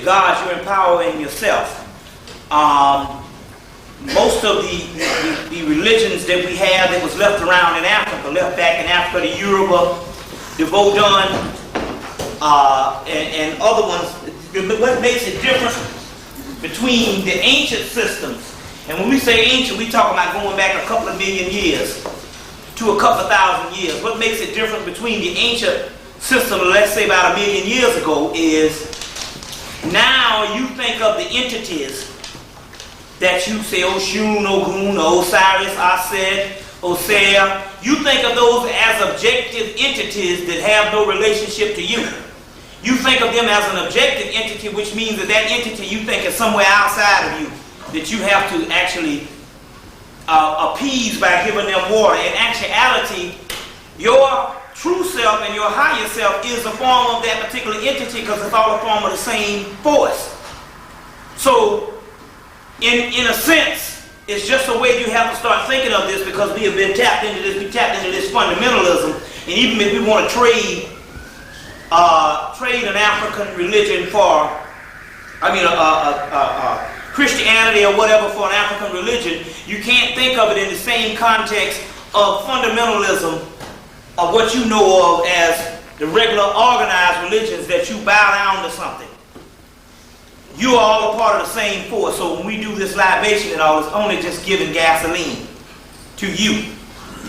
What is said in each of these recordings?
gods you're empowering yourself. Most of the religions that we have that was left around in Africa, left back in Africa, the Yoruba, the Vodun, and other ones, what makes it different between the ancient systems, and when we say ancient, we talk about going back a couple of million years to a couple of thousand years. What makes it different between the ancient system, let's say about a million years ago, is now you think of the entities that you say, Oshun, Ogun, Osiris, Aset, Osea. You think of those as objective entities that have no relationship to you. You think of them as an objective entity, which means that that entity you think is somewhere outside of you, that you have to actually appease by giving them water. In actuality, your true self and your higher self is a form of that particular entity because it's all a form of the same force. So, in a sense, it's just a way you have to start thinking of this because we have been tapped into this. We tapped into this fundamentalism, and even if we want to trade an African religion for, Christianity or whatever for an African religion, you can't think of it in the same context of fundamentalism of what you know of as the regular organized religions that you bow down to something. You are all a part of the same force. So when we do this libation and all, it's only just giving gasoline to you.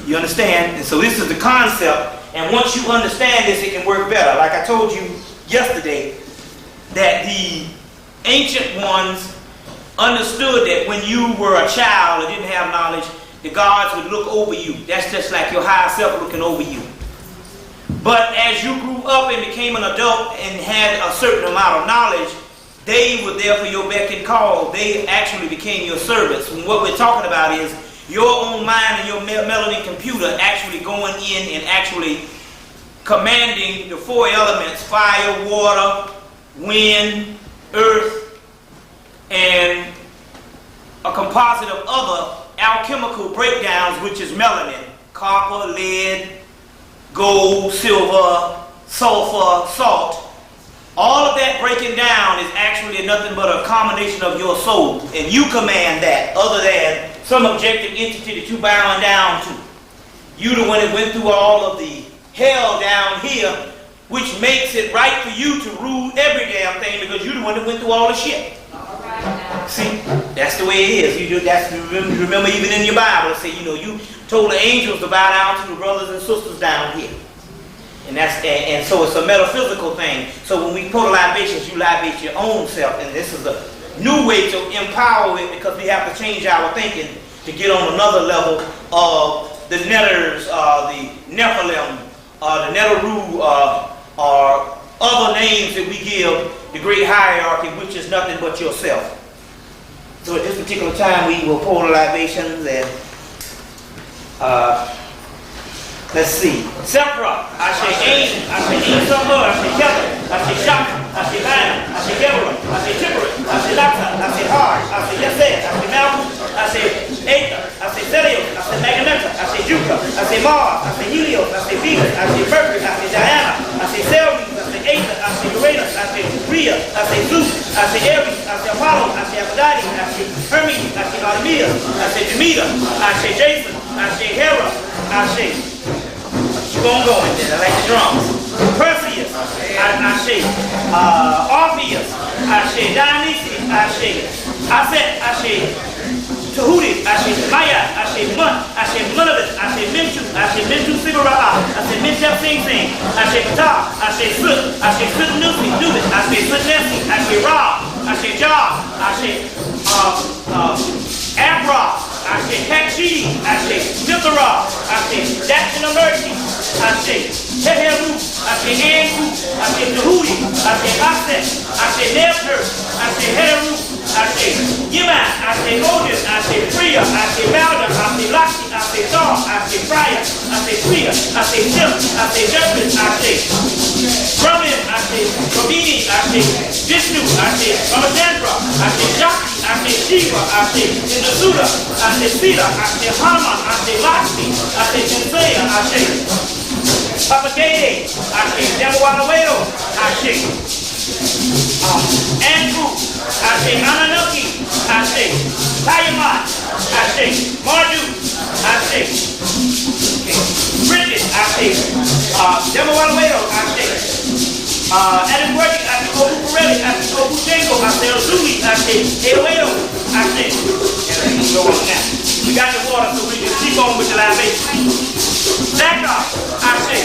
You understand? And so this is the concept. And once you understand this, it can work better. Like I told you yesterday, that the ancient ones understood that when you were a child and didn't have knowledge, the gods would look over you. That's just like your higher self looking over you. But as you grew up and became an adult and had a certain amount of knowledge, they were there for your beck and call. They actually became your servants. And what we're talking about is your own mind and your melanin computer actually going in and actually commanding the four elements: fire, water, wind, earth, and a composite of other alchemical breakdowns, which is melanin: copper, lead, gold, silver, sulfur, salt. All of that breaking down is actually nothing but a combination of your soul, and you command that, other than some objective entity that you bowing down to. You the one that went through all of the hell down here, which makes it right for you to rule every damn thing because you the one that went through all the shit. See, that's the way it is. You do that. Remember, even in your Bible, it say, you told the angels to bow down to the brothers and sisters down here. And so it's a metaphysical thing. So when we pour libations, you libate your own self, and this is a new way to empower it because we have to change our thinking to get on another level of the Netters, the Nephilim, the Neteru, or other names that we give the great hierarchy, which is nothing but yourself. So at this particular time, we will pour the libations and let's see. Sephra, I say Ain, I say Esau, I say Kevin, I say Shaka, I say Lana, I say Deborah, I say Tiburit, I say Laksa, I say Har, I say Yesed, I say Malcolm, I say Aether, I say Sirius, I say Megamenta, I say Jupiter, I say Mars, I say Helios, I say Venus, I say Mercury, I say Diana, I say Ceres, I say Aether, I say Uranus, I say Rhea, I say Zeus, I say Ares, I say Apollo, I say Aphrodite, I say Hermes, I say Artemis, I say Demeter, I say Jason, I say Hera, I say. Keep on going then. I like the drums. Perseus, I say. Orpheus, I say. Dionysus, I say. I say. Tahuti, I say. Maya, I say. Mun, I say. Munavit, I say. Mintu, I say. Mintu Sigara'a, I say. Mintep Sing Sing, I say. Ptah, I say. Sut, I say. Sut Nusi, Nubit, I say. Sut Nessi, I say. Ra, I say. Jah, I say. Abra, I say. Hekshi, I say. Mithra, I say. Daxinamerti, I say. Teheru, I say. Anku, I say. Tahuti, I say. Aset, I say. Nebner, I say. Heru, I say. Yiman, I say. Odin, I say. Priya, I say. Balder, I say. Lakshi, I say. Thor, I say. Freya, I say. Priya, I say. Sim, I say. Judgment, I say. Brahmin, I say. Brahmini, I say. Vishnu, I say. Ramachandra, I say. Shakti, I say. Shiva, I say. Indasuda, I say. Sita, I say. Hanuman, I say. Lakshmi, I say. Jinsaya, I say. Papagay, I say. Devawaluedo, I say. Andrew, I say, Ananuki, I say, Tayamat, I say, Mardu, I say, Bridget, I say, Demawaluedo, I say, Adam Worthy, I say, Obu Pirelli, I say, Obu Jengo, I say, Ozuli, I say, Eoedo, I say, and we can go on now. We got the water so we can keep on with the libation. Zakar, I say,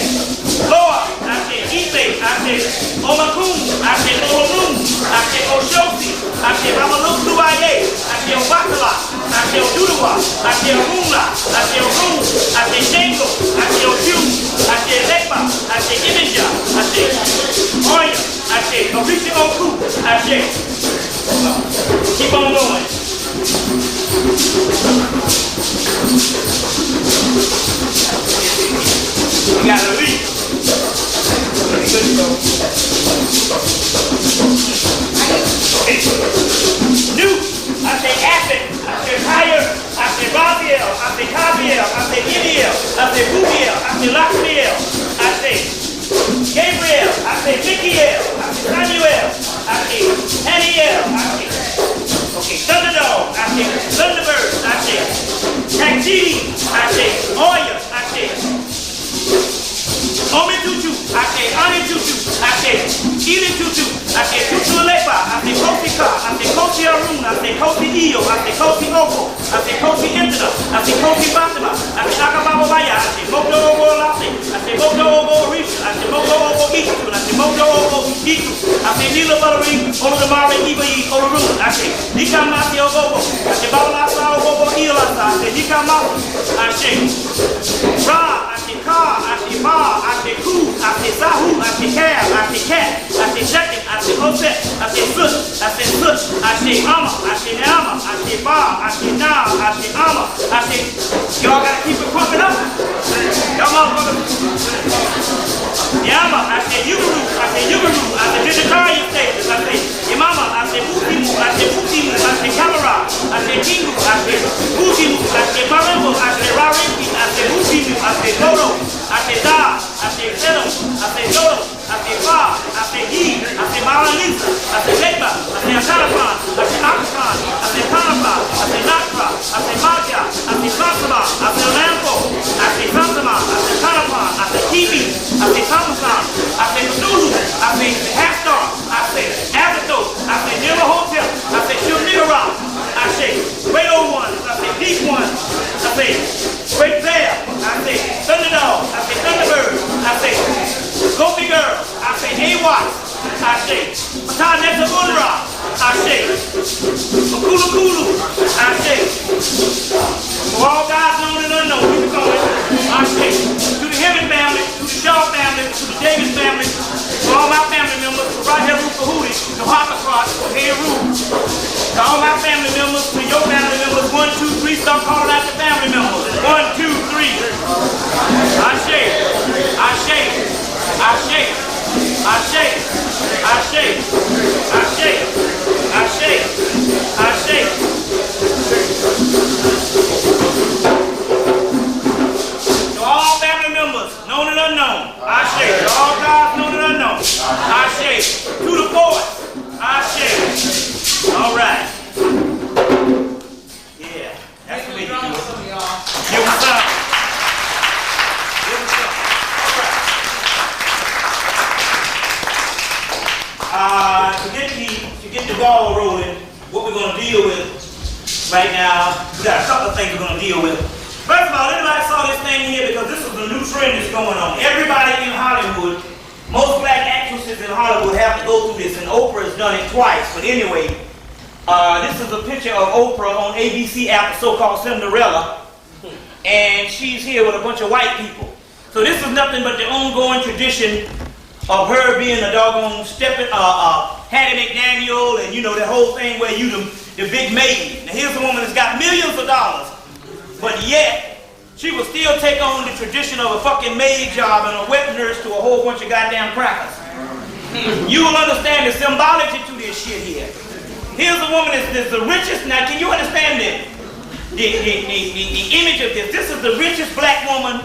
Lord, I say, Ife, I say, Omakun, I say, Olum, I say, Oshosi, I say, Ramaluk Luaye, I say, Obakala, I say, Odudawa, I say, Omula, I say, Orum, I say, Shango, I say, Oju, I say, Lekba, I say, Ininja, I say, Oya, I say, Orisha Oku, I say, keep on going. You gotta read. Good to go. New, I say Abbott, I say Higher, I say Raphael, I say Caviel, I say Gideel, I say Bubiel, I say Laxmiel, I say Gabriel, I say Michael, I say Samuel, I say Haniel, I say okay, Thunderdog, I say Thunderbird, I say Taxi, I say Oya, I say Omi Tutu, I say Ani Tutu, I say Ili Tutu, I say Tutu Lepa, I say Kofi Ka, I say Kofi Arun, I say Kofi Iyo, I say Kofi Oko, I say Kofi Intana, I say Kofi Fatima, I say Akababa Baya, I say Mokdo Ogo Lase, I say Mokdo Ogo Risha, I say Mokdo Ogo Itu, I say Mokdo Ogo Itu, I say Nila Buttery, Oludamare Iba Olurun, I say Nikamasi Ogogo, I say Babalasa Ogogo Ilasa, I say Nikamasi, I say Ra, I say Ka, I say Ma, I say Ku, I say Sahu, I say Cab, I say Cat, I say Second, I say Oset, I say Sut, I say Sut, I say Ama, I say Nama, I say Ba, I say Na, I say Ama, I say, y'all gotta keep it pumping up. Y'all motherfuckers. Yama, I say Yuguru, I say Yuguru, I say Vegetarian stations, I say Imama, I say Mutimu, I say Mutimu, I say Kamara, I say Kingu, I say Mutimu, I say Marimbo, I say Rarinki, I say Mutimu, I say Dodo, I say Da, I say Zedo, I say Dodo, I say Fa, I say He, I say Maranisa, I say Lekba, I say Akarapan, I say Akapan, I say Panapa, I say Nakra, I say Maja, I say Sansama, I say Lampo, I say Sansama, I say Kanapan, I say Kiwi, I say Samasan, I say Zulu, I say Half-Star, I say Avatar, I say Nima Hotel, I say Shunigara, I say Great Old Ones, I say Deep Ones, I say Great Bear, I say Thunderdog, I say Thunderbird, I say Gopi Girl, I say A-Watch, I say Taneta Unra, I say Makulu Kulu, I say for all guys known and unknown, keep it going, I say to the Hemmitt family, to the Shaw family, to the Davis family, to all my family members, to right here Ruth Kahootie, to Harper Cross, to Hey Ruth, to all my family members, to your family members, 1, 2, 3, start calling out the family members. 1, 2, 3. I shake, I shake, I shake, I shake, I shake, I shake, I shake, I shake. To all family members, known and unknown, I shake. To all guys, known and unknown, I shake. To the poets, I shake. All right. Yeah, that's the way you do it. Give us up. Give us up. All right. To get the ball rolling, what we're going to deal with right now, we got a couple of things we're going to deal with. First of all, anybody saw this thing here? Because this is the new trend that's going on. Everybody in Hollywood, most black actresses in Hollywood have to go through this, and Oprah has done it twice. But anyway, this is a picture of Oprah on ABC after so-called Cinderella, and she's here with a bunch of white people. So this is nothing but the ongoing tradition of her being a doggone Hattie McDaniel, and you know that whole thing where you the big maid. Now here's a woman that's got millions of dollars, but yet she will still take on the tradition of a fucking maid job and a wet nurse to a whole bunch of goddamn crackers. You will understand the symbology to this shit here. Here's a woman that's the richest. Now, can you understand the image of this? This is the richest black woman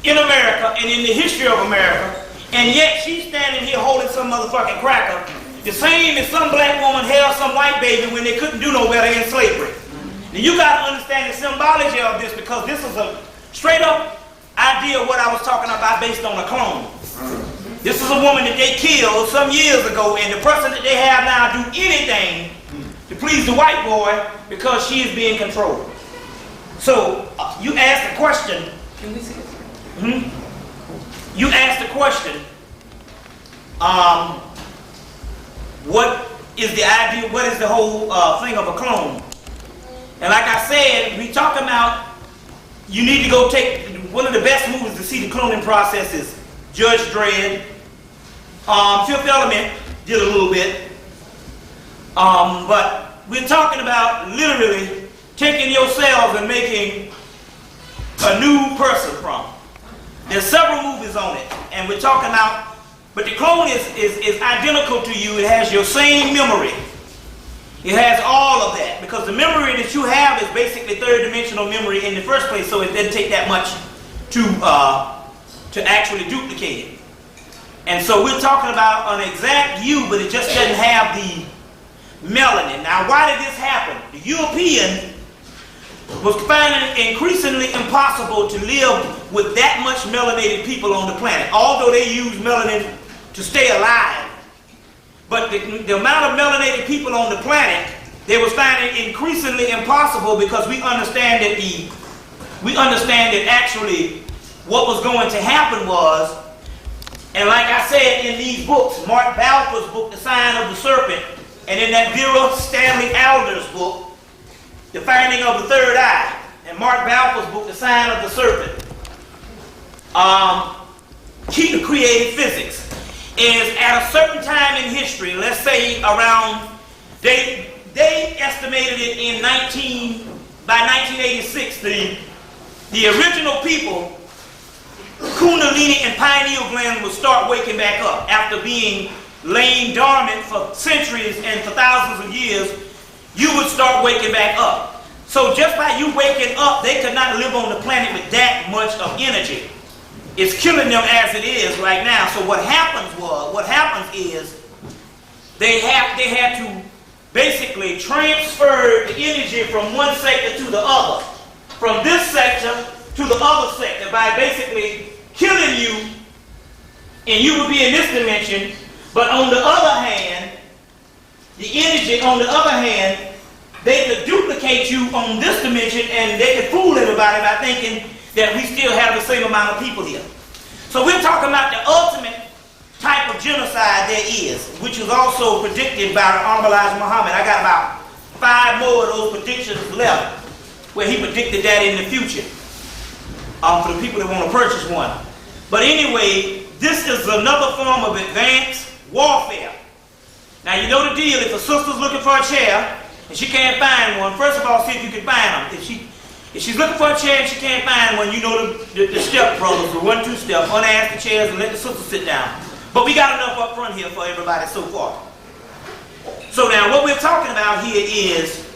in America and in the history of America. And yet she's standing here holding some motherfucking cracker. The same as some black woman held some white baby when they couldn't do no better in slavery. Now you got to understand the symbology of this, because this is a straight up idea of what I was talking about based on a clone. This is a woman that they killed some years ago, and the person that they have now do anything to please the white boy because she is being controlled. So you ask the question. Can we see it? You ask the question, what is the idea, what is the whole thing of a clone? And like I said, we talking about, you need to go take, one of the best movies to see the cloning process is Judge Dredd. Fifth Element did a little bit. But we're talking about literally taking your cells and making a new person from. There's several movies on it, and we're talking about, but the clone is identical to you. It has your same memory. It has all of that, because the memory that you have is basically third-dimensional memory in the first place, so it doesn't take that much to actually duplicate it. And so we're talking about an exact you, but it just doesn't have the melanin. Now, why did this happen? The European was finding it increasingly impossible to live with that much melanated people on the planet, although they use melanin to stay alive. But the amount of melanated people on the planet, they was finding it increasingly impossible, because we understand that actually what was going to happen was, and like I said in these books, Mark Balfour's book, The Sign of the Serpent, and in that Vera Stanley Alder's book, The Finding of the Third Eye, and Mark Balfour's book, The Sign of the Serpent, Key to Creative Physics, is at a certain time in history, let's say around, they estimated it by 1986, the original people, Kundalini and pineal glands would start waking back up after being laying dormant for centuries and for thousands of years. You would start waking back up. So just by you waking up, they could not live on the planet with that much of energy. It's killing them as it is right now. So what happens is they had to basically transfer the energy from one sector to the other, from this sector to the other sector, by basically killing you, and you would be in this dimension. But on the other hand, the energy, on the other hand, they could duplicate you on this dimension, and they could fool everybody by thinking that we still have the same amount of people here. So we're talking about the ultimate type of genocide there is, which was also predicted by Elijah Muhammad. I got about 5 more of those predictions left, where he predicted that in the future, for the people that want to purchase one. But anyway, this is another form of advanced warfare. Now you know the deal. If a sister's looking for a chair and she can't find one, first of all, see if you can find them. If she's looking for a chair and she can't find one, you know the step brothers, the 1-2 step, unask the chairs and let the sister sit down. But we got enough up front here for everybody so far. So now what we're talking about here is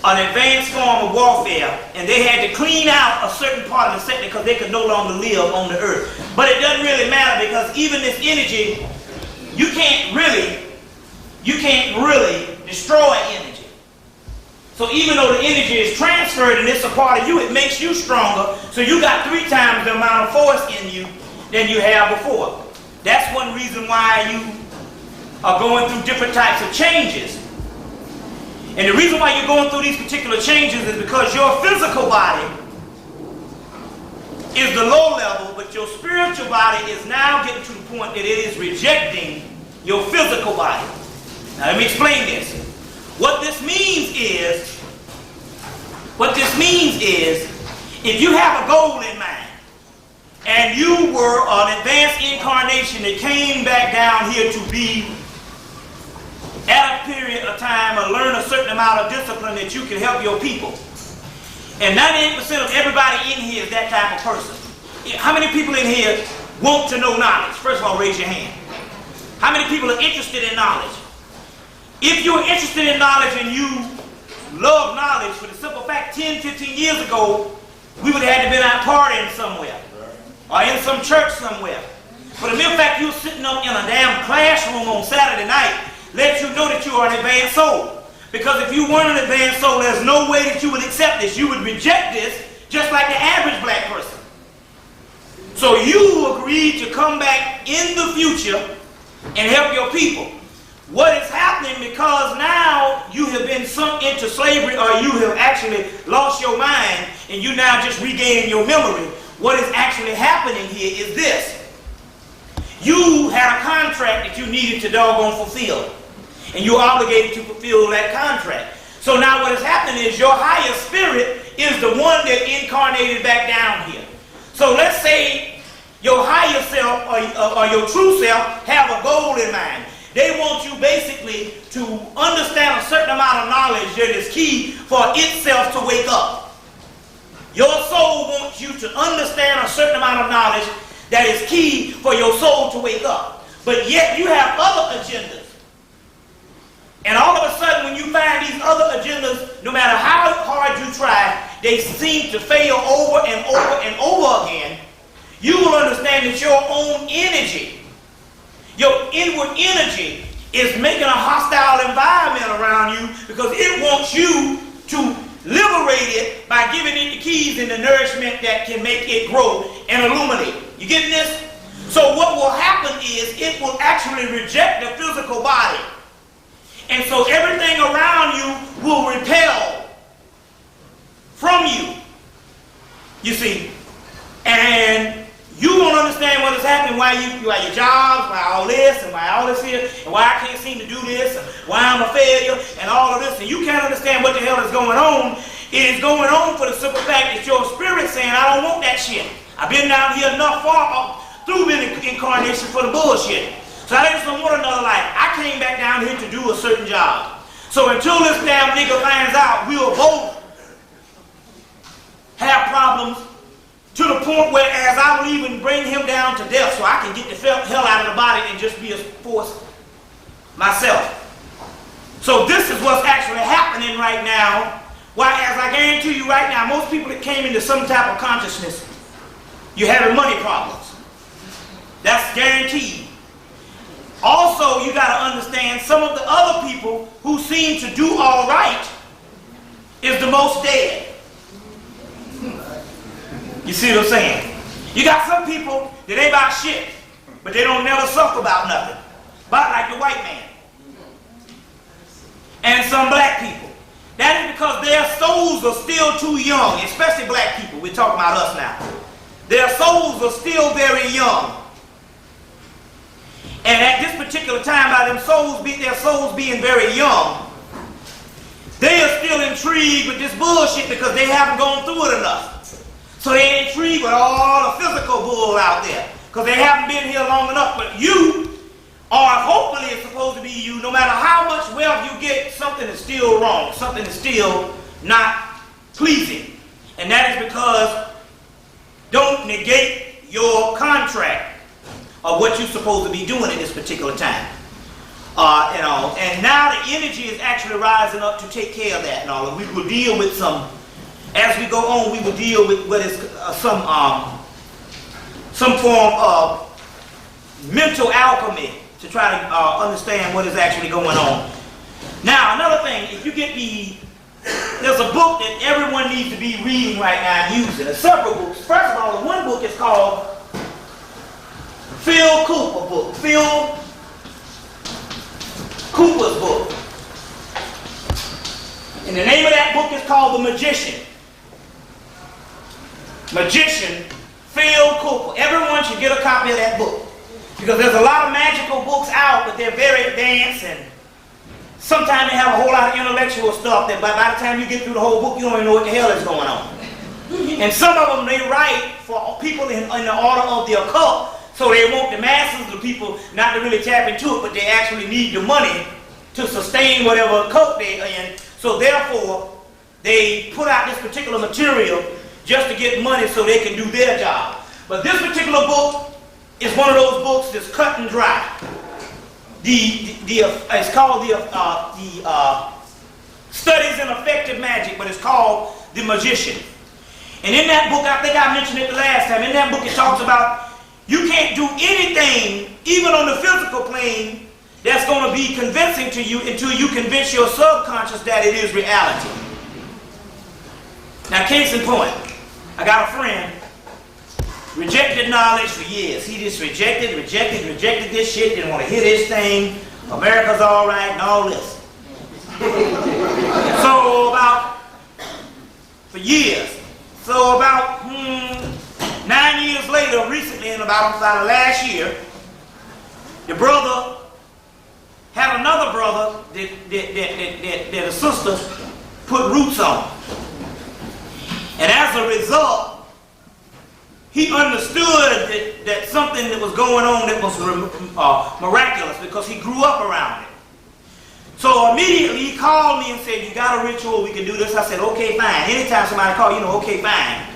an advanced form of warfare, and they had to clean out a certain part of the sector because they could no longer live on the earth. But it doesn't really matter, because even this energy, you can't really destroy energy. So even though the energy is transferred and it's a part of you, it makes you stronger. So you got 3 times the amount of force in you than you have before. That's one reason why you are going through different types of changes. And the reason why you're going through these particular changes is because your physical body is the low level, but your spiritual body is now getting to the point that it is rejecting your physical body. Now let me explain this. What this means is, if you have a goal in mind, and you were an advanced incarnation that came back down here to be at a period of time or learn a certain amount of discipline that you can help your people. And 98% of everybody in here is that type of person. How many people in here want to know knowledge? First of all, raise your hand. How many people are interested in knowledge? If you're interested in knowledge and you love knowledge, for the simple fact, 10, 15 years ago, we would have had to been out partying somewhere or in some church somewhere. But the mere fact you're sitting up in a damn classroom on Saturday night lets you know that you are an advanced soul. Because if you weren't an advanced soul, there's no way that you would accept this. You would reject this just like the average black person. So you agreed to come back in the future and help your people. What is happening, because now you have been sunk into slavery, or you have actually lost your mind and you now just regaining your memory, what is actually happening here is this. You had a contract that you needed to doggone fulfill, and you're obligated to fulfill that contract. So now what is happening is your higher spirit is the one that incarnated back down here. So let's say your higher self or your true self have a goal in mind. They want you basically to understand a certain amount of knowledge that is key for itself to wake up. Your soul wants you to understand a certain amount of knowledge that is key for your soul to wake up. But yet you have other agendas. And all of a sudden, when you find these other agendas, no matter how hard you try, they seem to fail over and over and over again. You will understand that your own energy, your inward energy, is making a hostile environment around you, because it wants you to liberate it by giving it the keys and the nourishment that can make it grow and illuminate. You getting this? So what will happen is it will actually reject the physical body. And so everything around you will repel from you. You see? And you won't understand what is happening, why your jobs, why all this, and why all this here, and why I can't seem to do this, and why I'm a failure, and all of this, and you can't understand what the hell is going on. It is going on for the simple fact that your spirit's saying, I don't want that shit. I've been down here enough through incarnation for the bullshit. So I just don't want another life. I came back down here to do a certain job. So until this damn nigga finds out, we'll both have problems, to the point where as I will even bring him down to death so I can get the hell out of the body and just be a force myself. So this is what's actually happening right now. Why, as I guarantee you right now, most people that came into some type of consciousness, you're having money problems. That's guaranteed. Also, you got to understand, some of the other people who seem to do all right is the most dead. You see what I'm saying? You got some people that ain't about shit, but they don't never suffer about nothing. About like the white man. And some black people. That is because their souls are still too young, especially black people. We're talking about us now. Their souls are still very young. And at this particular time, by their souls being very young, they are still intrigued with this bullshit because they haven't gone through it enough. So they're intrigued with all the physical bull out there because they haven't been here long enough. But you, or hopefully it's supposed to be you, no matter how much wealth you get, something is still wrong. Something is still not pleasing. And that is because don't negate your contract of what you're supposed to be doing at this particular time. And now the energy is actually rising up to take care of that and all. And we will deal with some, as we go on, we will deal with what is some form of mental alchemy to try to understand what is actually going on. Now, another thing, if you get there's a book that everyone needs to be reading right now and using. There's several books. First of all, the one book is called Phil Cooper book. Phil Cooper's book. And the name of that book is called The Magician. Magician, Phil Cooper. Everyone should get a copy of that book. Because there's a lot of magical books out, but they're very advanced, and sometimes they have a whole lot of intellectual stuff that by the time you get through the whole book, you don't even know what the hell is going on. And some of them they write for people in the order of the occult, so they want the masses of people not to really tap into it, but they actually need the money to sustain whatever cult they are in. So therefore, they put out this particular material just to get money so they can do their job. But this particular book is one of those books that's cut and dry. It's called the Studies in Effective Magic, but it's called The Magician. And in that book, I think I mentioned it the last time, in that book it talks about You can't do anything, even on the physical plane, that's going to be convincing to you until you convince your subconscious that it is reality. Now, case in point, I got a friend, rejected knowledge for years. He just rejected this shit, didn't want to hear this thing, America's all right, and all this. For years. So about 9 years later, recently, in about last year, the brother had another brother that a sister put roots on. And as a result, he understood that something that was going on that was miraculous, because he grew up around it. So immediately he called me and said, you got a ritual, we can do this. I said, okay, fine. Anytime somebody calls, okay, fine.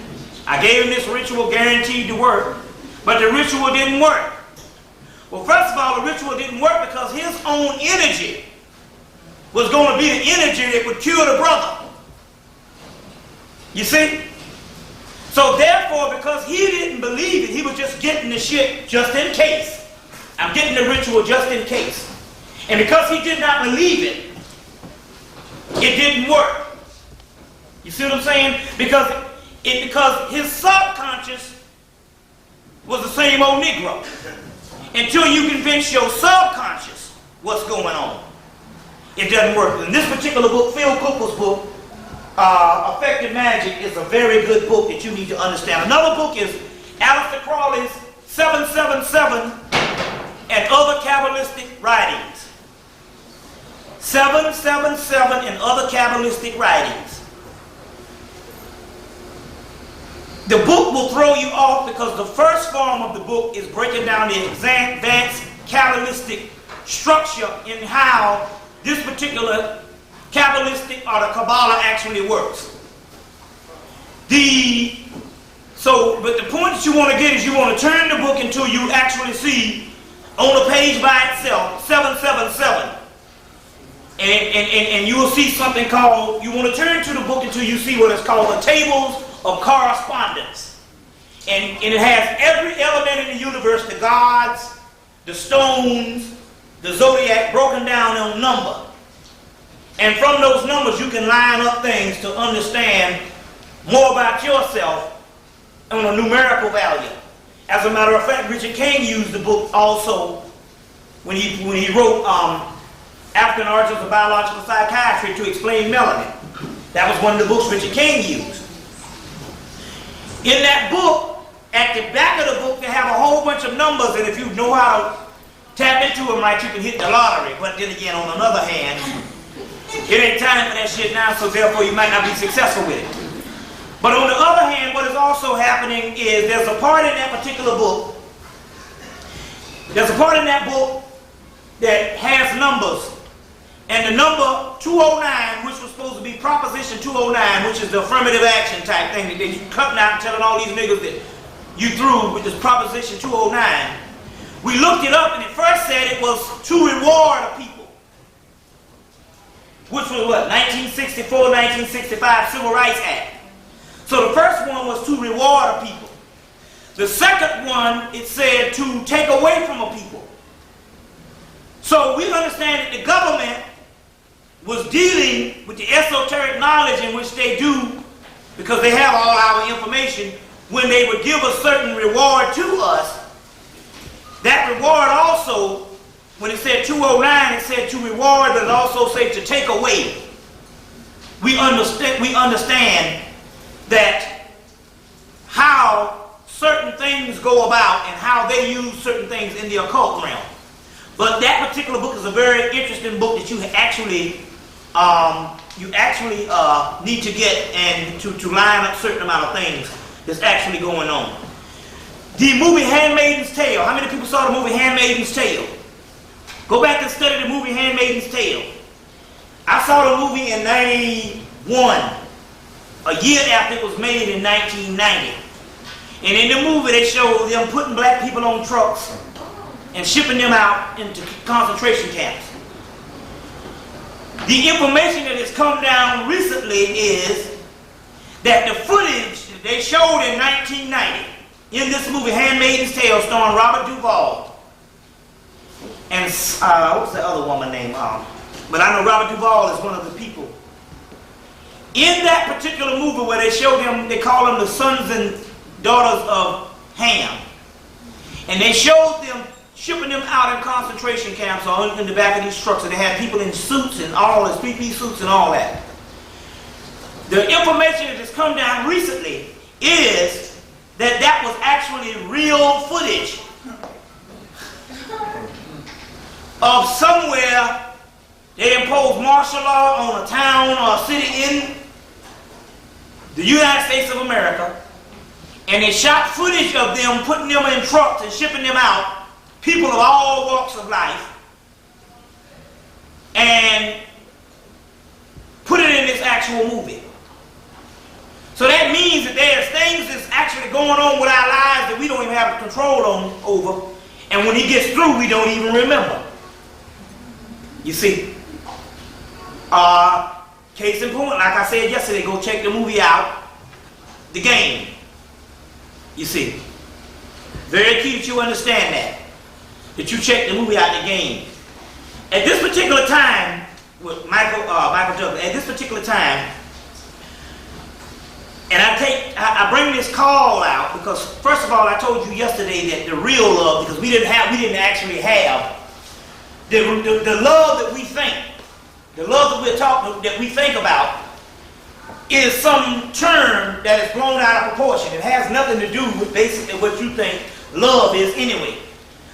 I gave him this ritual guaranteed to work, but the ritual didn't work. Well, first of all, the ritual didn't work because his own energy was going to be the energy that would cure the brother. You see? So therefore, because he didn't believe it, he was just getting the shit just in case. I'm getting the ritual just in case. And because he did not believe it, it didn't work. You see what I'm saying? Because his subconscious was the same old Negro. Until you convince your subconscious what's going on, it doesn't work. In this particular book, Phil Cooper's book, Effective Magic, is a very good book that you need to understand. Another book is Aleister Crowley's 777 and Other Kabbalistic Writings. 777 and Other Kabbalistic Writings. The book will throw you off because the first form of the book is breaking down the advanced Kabbalistic structure in how this particular Kabbalistic or the Kabbalah actually works. But the point that you want to get is you want to turn the book until you actually see on the page by itself 777. And you will see something called, you want to turn to the book until you see what is called the tables of correspondence. And it has every element in the universe, the gods, the stones, the zodiac, broken down on number. And from those numbers you can line up things to understand more about yourself on a numerical value. As a matter of fact, Richard King used the book also when he wrote African Origins of Biological Psychiatry to explain melanin. That was one of the books Richard King used. In that book, at the back of the book, they have a whole bunch of numbers, and if you know how to tap into them right, you can hit the lottery. But then again, on another hand, it ain't time for that shit now, so therefore you might not be successful with it. But on the other hand, what is also happening is there's a part in that particular book, that has numbers. And the number 209, which was supposed to be Proposition 209, which is the affirmative action type thing that you cutting out and telling all these niggas that you threw with this Proposition 209. We looked it up and it first said it was to reward a people. Which was what? 1964, 1965 Civil Rights Act. So the first one was to reward a people. The second one, it said to take away from a people. So we understand that the government was dealing with the esoteric knowledge in which they do, because they have all our information, when they would give a certain reward to us. That reward also, when it said 209, it said to reward, but it also said to take away. We understand that how certain things go about and how they use certain things in the occult realm. But that particular book is a very interesting book that you actually need to get and to line up certain amount of things that's actually going on. The movie Handmaid's Tale. How many people saw the movie Handmaid's Tale? Go back and study the movie Handmaid's Tale. I saw the movie in 91, a year after it was made in 1990. And in the movie they showed them putting black people on trucks and shipping them out into concentration camps. The information that has come down recently is that the footage that they showed in 1990 in this movie, Handmaid's Tale, starring Robert Duvall. And what's the other woman name? But I know Robert Duvall is one of the people. In that particular movie where they show them, they call them the sons and daughters of Ham. And they showed them shipping them out in concentration camps or in the back of these trucks. And they had people in suits and all this, three-piece suits and all that. The information that has come down recently is that that was actually real footage of somewhere they imposed martial law on a town or a city in the United States of America, and they shot footage of them putting them in trucks and shipping them out, people of all walks of life, and put it in this actual movie. So that means that there's things that's actually going on with our lives that we don't even have control over, and when he gets through, we don't even remember. You see, case in point, like I said yesterday, go check the movie out, The Game. You see, very key that you understand that you check the movie out, The Game. At this particular time, with Michael Douglas, at this particular time, and I bring this call out because, first of all, I told you yesterday that the real love, because we didn't actually have the love that we think, the love that we think about, is some term that is blown out of proportion. It has nothing to do with basically what you think love is anyway.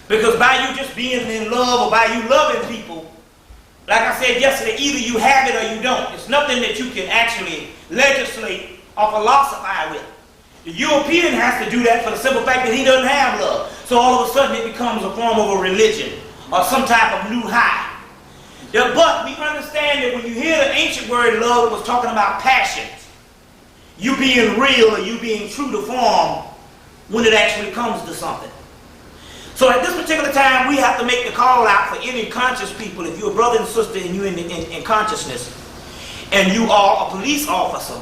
Because by you just being in love or by you loving people, like I said yesterday, either you have it or you don't. It's nothing that you can actually legislate or philosophize with. The European has to do that for the simple fact that he doesn't have love. So all of a sudden it becomes a form of a religion or some type of new high. But we understand that when you hear the ancient word love, it was talking about passions. You being real or you being true to form when it actually comes to something. So at this particular time, we have to make the call out for any conscious people. If you're a brother and sister and you're in consciousness, and you are a police officer,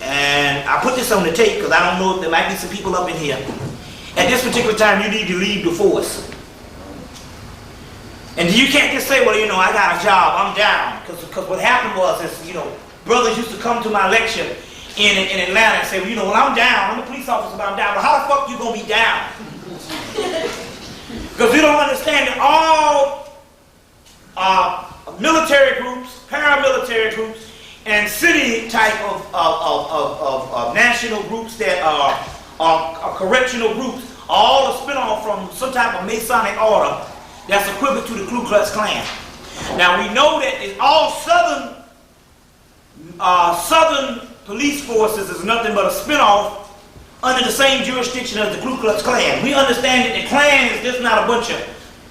and I put this on the tape because I don't know if there might be some people up in here. At this particular time, you need to leave the force. And you can't just say, well, you know, I got a job, I'm down. Because what happened was, brothers used to come to my lecture in Atlanta and say, well, you know, well, I'm down. I'm a police officer, but I'm down. But how the fuck you going to be down? Because we don't understand that all military groups, paramilitary groups, and city type of national groups that are correctional groups, all a spin-off from some type of Masonic order that's equivalent to the Ku Klux Klan. Now we know that it's all southern police forces is nothing but a spin-off under the same jurisdiction as the Ku Klux Klan. We understand that the Klan is just not a bunch of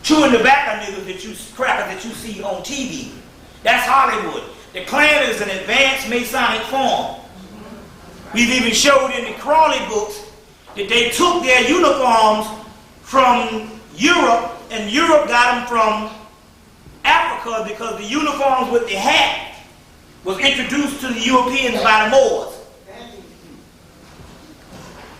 chewing tobacco niggas crackers that you see on TV. That's Hollywood. The Klan is an advanced Masonic form. We've even showed in the Crawley books that they took their uniforms from Europe, and Europe got them from Africa because the uniforms with the hat was introduced to the Europeans by the Moors.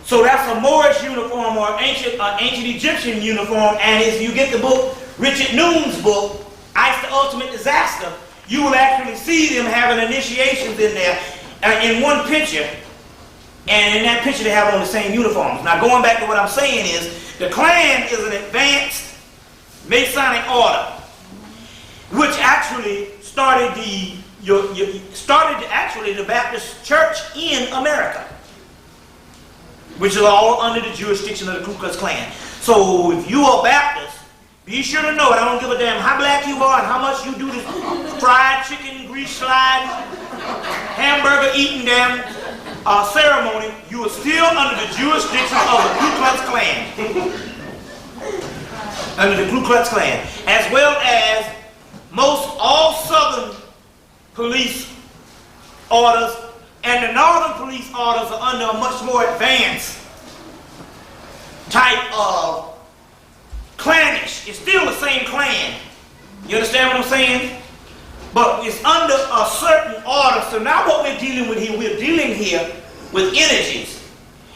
So that's a Moorish uniform or ancient Egyptian uniform, and if you get the book, Richard Noon's book, Ice the Ultimate Disaster, you will actually see them having initiations in there in one picture, and in that picture they have on the same uniforms. Now going back to what I'm saying is, the Klan is an advanced Masonic order, which actually started the Baptist Church in America, which is all under the jurisdiction of the Ku Klux Klan. So if you are Baptist, be sure to know it. I don't give a damn how black you are and how much you do this fried chicken, grease sliding, hamburger eating damn ceremony, you are still under the jurisdiction of the Ku Klux Klan. Under the Ku Klux Klan. As well as all southern police orders, and the northern police orders are under a much more advanced type of clannish. It's still the same clan. You understand what I'm saying? But it's under a certain order. So now what we're dealing with here, we're dealing here with energies.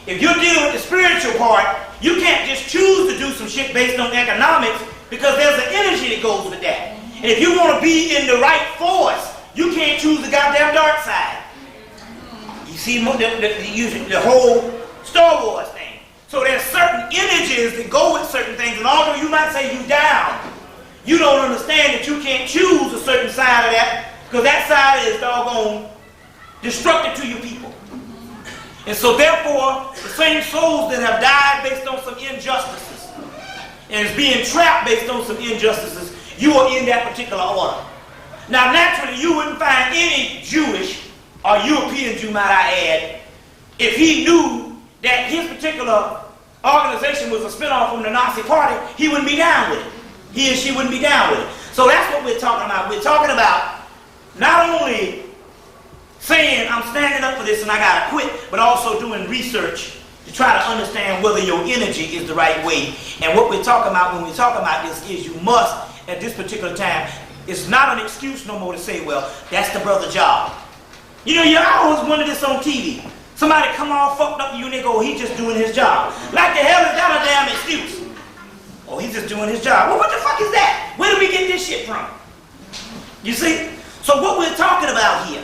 If you're dealing with the spiritual part, you can't just choose to do some shit based on economics, because there's an energy that goes with that. And if you want to be in the right force, you can't choose the goddamn dark side. You see the whole Star Wars thing. So there's certain energies that go with certain things, and although you might say you down, you don't understand that you can't choose a certain side of that, because that side is doggone destructive to your people. And so therefore, the same souls that have died based on some injustices and is being trapped based on some injustices, you are in that particular order. Now naturally, you wouldn't find any Jewish or European Jew, might I add, if he knew that his particular organization was a spinoff from the Nazi party, he wouldn't be down with it. He or she wouldn't be down with it. So that's what we're talking about. We're talking about not only saying I'm standing up for this and I gotta quit, but also doing research to try to understand whether your energy is the right way. And what we're talking about when we talk about this is you must, at this particular time, it's not an excuse no more to say, well, that's the brother's job. You know, you always wonder this on TV. Somebody come all fucked up to you and they go, he's just doing his job. Like the hell is that a damn excuse? Oh, he's just doing his job. Well, what the fuck is that? Where do we get this shit from? You see? So what we're talking about here,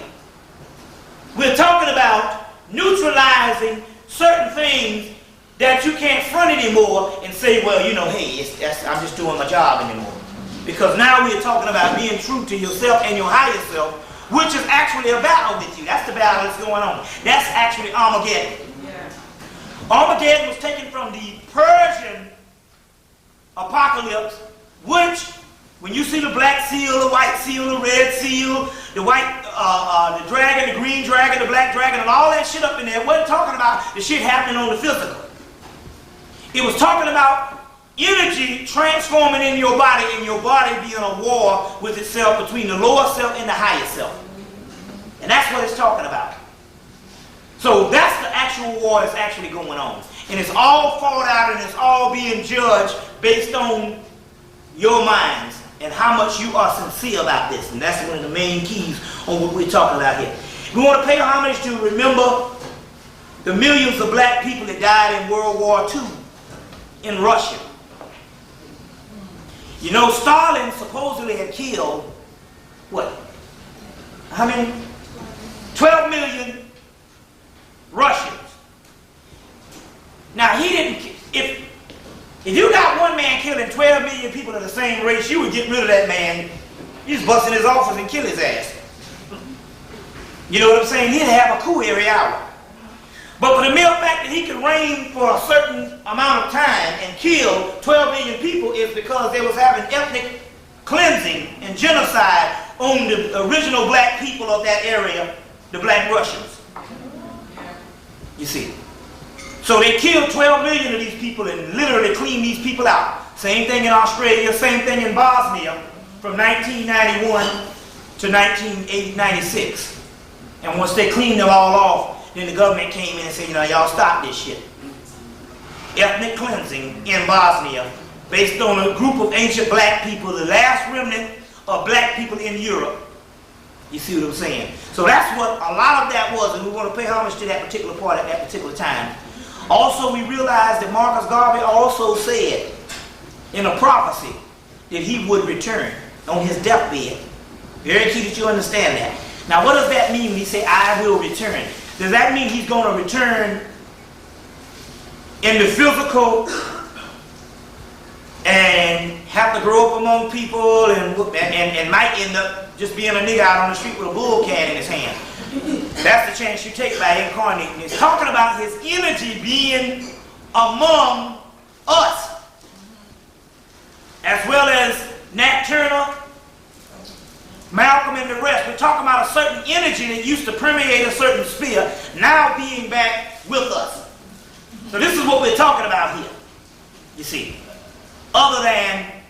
we're talking about neutralizing certain things that you can't front anymore and say, well, you know, hey, I'm just doing my job anymore. Because now we're talking about being true to yourself and your higher self, which is actually a battle with you. That's the battle that's going on. That's actually Armageddon. Yeah. Armageddon was taken from the Persian apocalypse, which, when you see the black seal, the white seal, the red seal, the white, the dragon, the green dragon, the black dragon, and all that shit up in there, it wasn't talking about the shit happening on the physical. It was talking about energy transforming in your body, and your body being a war with itself between the lower self and the higher self. And that's what it's talking about. So that's the actual war that's actually going on. And it's all fought out and it's all being judged based on your minds and how much you are sincere about this. And that's one of the main keys on what we're talking about here. We want to pay homage to remember the millions of black people that died in World War II in Russia. You know, Stalin supposedly had killed, what? How many? 12 million Russians. Now, he didn't, if you got one man killing 12 million people of the same race, you would get rid of that man. You just bust in his office and kill his ass. You know what I'm saying? He'd have a coup every hour. But for the mere fact that he could reign for a certain amount of time and kill 12 million people is because they was having ethnic cleansing and genocide on the original black people of that area, the black Russians. You see. So they killed 12 million of these people and literally cleaned these people out. Same thing in Australia, same thing in Bosnia from 1991 to 1996. And once they cleaned them all off, then the government came in and said, you know, y'all stop this shit. Ethnic cleansing in Bosnia based on a group of ancient black people, the last remnant of black people in Europe. You see what I'm saying? So that's what a lot of that was, and we want to pay homage to that particular part at that particular time. Also, we realize that Marcus Garvey also said in a prophecy that he would return on his deathbed. Very key that you understand that. Now, what does that mean when he say, I will return? Does that mean he's going to return in the physical and have to grow up among people and might end up just being a nigga out on the street with a bull can in his hand? That's the chance you take by incarnating. He's talking about his energy being among us, as well as Nat Turner, Malcolm, and the rest. We're talking about a certain energy that used to permeate a certain sphere, now being back with us. So this is what we're talking about here, you see. Other than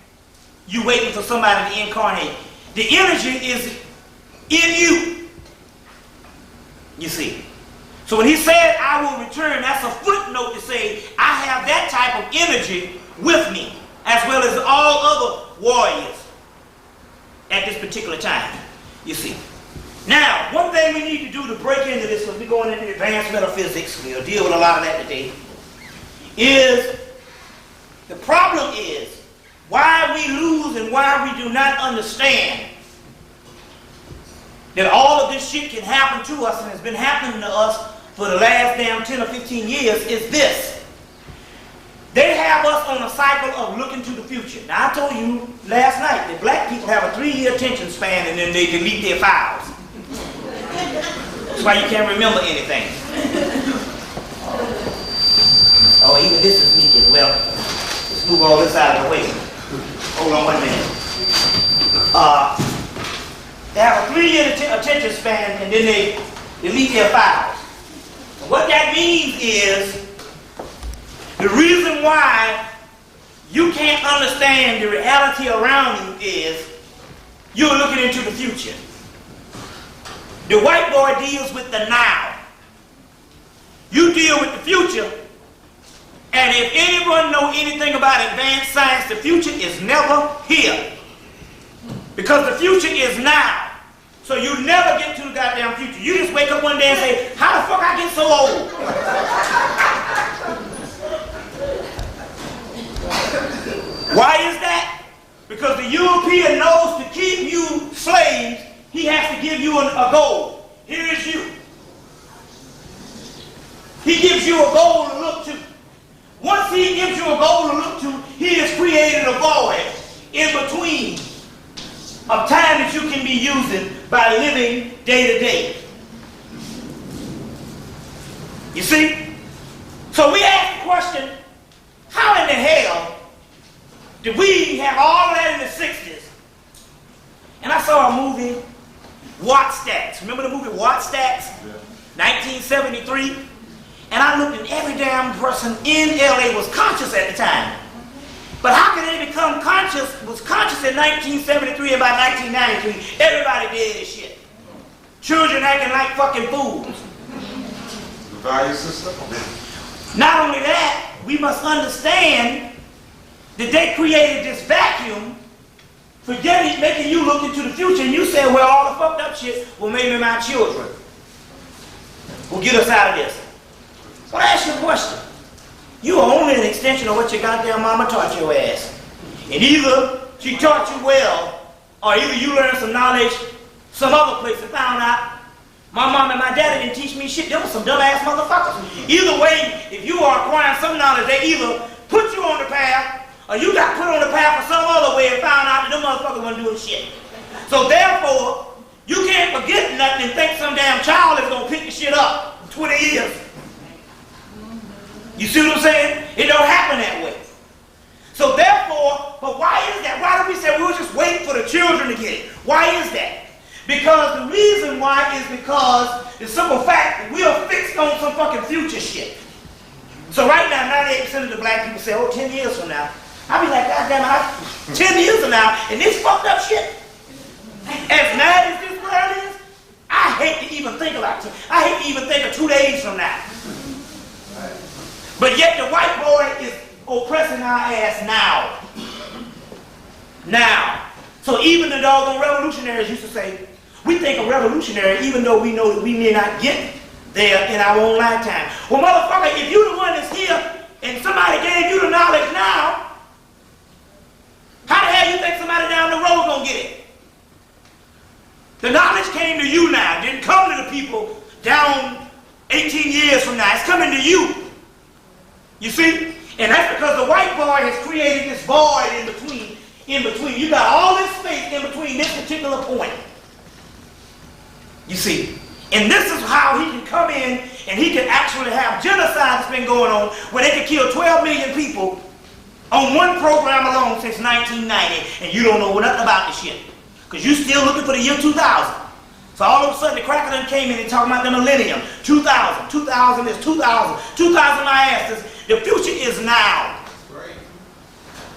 you waiting for somebody to incarnate. The energy is in you. You see. So when he said, I will return, that's a footnote to say, I have that type of energy with me, as well as all other warriors at this particular time. You see. Now, one thing we need to do to break into this, because we're going into advanced metaphysics, we'll deal with a lot of that today, is the problem is why we lose and why we do not understand that all of this shit can happen to us and has been happening to us for the last damn 10 or 15 years is this. They have us on a cycle of looking to the future. Now, I told you last night that black people have a 3-year attention span and then they delete their files. That's why you can't remember anything. Oh, even this is leaking. Well, let's move all this out of the way. Hold on 1 minute. They have a 3-year attention span and then they delete their files. And what that means is the reason why you can't understand the reality around you is you're looking into the future. The white boy deals with the now. You deal with the future, and if anyone knows anything about advanced science, the future is never here. Because the future is now. So you never get to the goddamn future. You just wake up one day and say, how the fuck I get so old? Why is that? Because the European knows to keep you slaves, he has to give you a goal. Here is you. He gives you a goal to look to. Once he gives you a goal to look to, he has created a void in between of time that you can be using by living day to day. You see? So we ask the question, how in the hell did we have all that in the 60s? And I saw a movie, Watt Stacks. Remember the movie Watt Stacks? Yeah. 1973? And I looked at every damn person in LA was conscious at the time. But how could they become conscious, was conscious in 1973 and by 1993, everybody did this shit. Children acting like fucking fools. The value system? Not only that, we must understand that they created this vacuum for making you look into the future, and you say, well, all the fucked up shit, well, maybe my children will get us out of this. So I ask you a question. You are only an extension of what your goddamn mama taught your ass. And either she taught you well, or either you learned some knowledge some other place and found out my mom and my daddy didn't teach me shit. They were some dumbass motherfuckers. Either way, if you are acquiring some knowledge, they either put you on the path, or you got put on the path for some other way and found out that them motherfuckers weren't doing shit. So therefore, you can't forget nothing and think some damn child is going to pick the shit up in 20 years. You see what I'm saying? It don't happen that way. So therefore, but why is that? Why do we say we'll just wait for the children to get it? Why is that? Because the reason why is because the simple fact that we are fixed on some fucking future shit. So right now, 98% of the black people say, oh, 10 years from now. I'll be like, God damn it, 10 years from now, and this fucked up shit, as mad as this world is, I hate to even think about it. I hate to even think of 2 days from now. But yet the white boy is oppressing our ass now. Now. So even the doggone revolutionaries used to say, we think a revolutionary, even though we know that we may not get there in our own lifetime. Well, motherfucker, if you're the one that's here and somebody gave you the knowledge now, how the hell you think somebody down the road gonna get it? The knowledge came to you now. It didn't come to the people down 18 years from now. It's coming to you. You see? And that's because the white boy has created this void in between. You got all this space in between this particular point. You see? And this is how he can come in and he can actually have genocide that's been going on where they can kill 12 million people on one program alone since 1990, and you don't know nothing about this shit. Because you're still looking for the year 2000. So all of a sudden the cracker done came in and talking about the millennium. 2000 is 2000 my asses. The future is now. Right.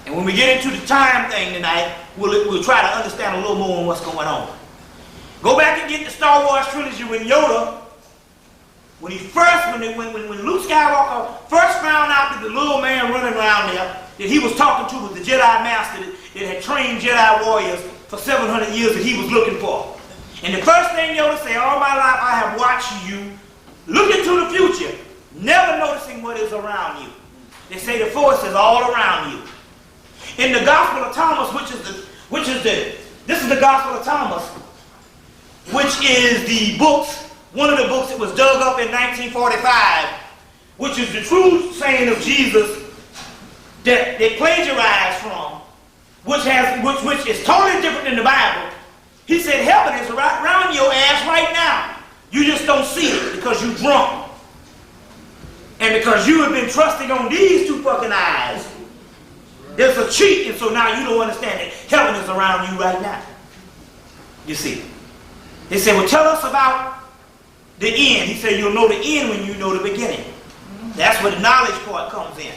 And when we get into the time thing tonight, we'll try to understand a little more on what's going on. Go back and get the Star Wars trilogy with Yoda. When Luke Skywalker first found out that the little man running around there that he was talking to was the Jedi Master that had trained Jedi warriors for 700 years that he was looking for. And the first thing Yoda said, all my life I have watched you look into the future, never noticing what is around you. They say the force is all around you. In the Gospel of Thomas, this is the Gospel of Thomas, which is the books, one of the books that was dug up in 1945, which is the true saying of Jesus that they plagiarized from, which is totally different than the Bible. He said heaven is right around your ass right now. You just don't see it because you're drunk. And because you have been trusting on these two fucking eyes. There's a cheat, and so now you don't understand that heaven is around you right now. You see. They say, well, tell us about the end. He said, you'll know the end when you know the beginning. That's where the knowledge part comes in.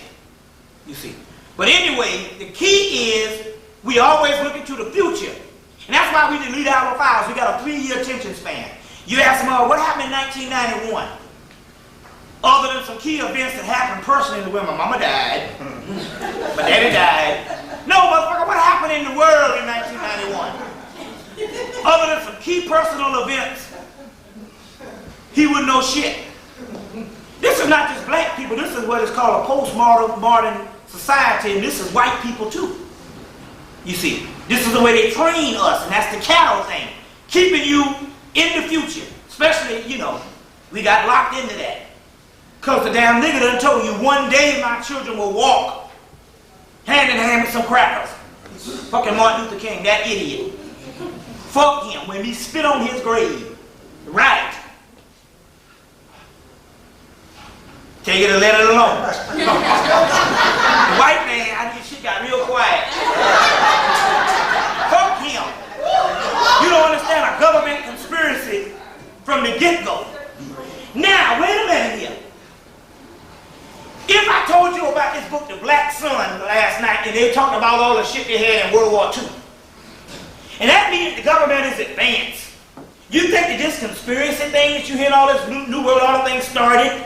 You see. But anyway, the key is we always look into the future. And that's why we delete our files. We got a 3-year attention span. You ask them, what happened in 1991? Other than some key events that happened personally when my mama died, my daddy died. No, motherfucker, what happened in the world in 1991? Other than some key personal events, he would know shit. This is not just black people. This is what is called a postmodern society, and this is white people too. You see, this is the way they train us, and that's the cattle thing. Keeping you in the future. Especially, we got locked into that. Because the damn nigga done told you one day my children will walk hand in hand with some crackers. Fucking Martin Luther King, that idiot. Fuck him when he spit on his grave. Right. Take it or let it alone. The white man, shit got real quiet. Fuck him. You don't understand a government conspiracy from the get-go. Now, wait a minute here. If I told you about this book, The Black Sun, last night, and they talked about all the shit they had in World War II, and that means the government is advanced. You think that this conspiracy thing that you hear all this New World Order thing started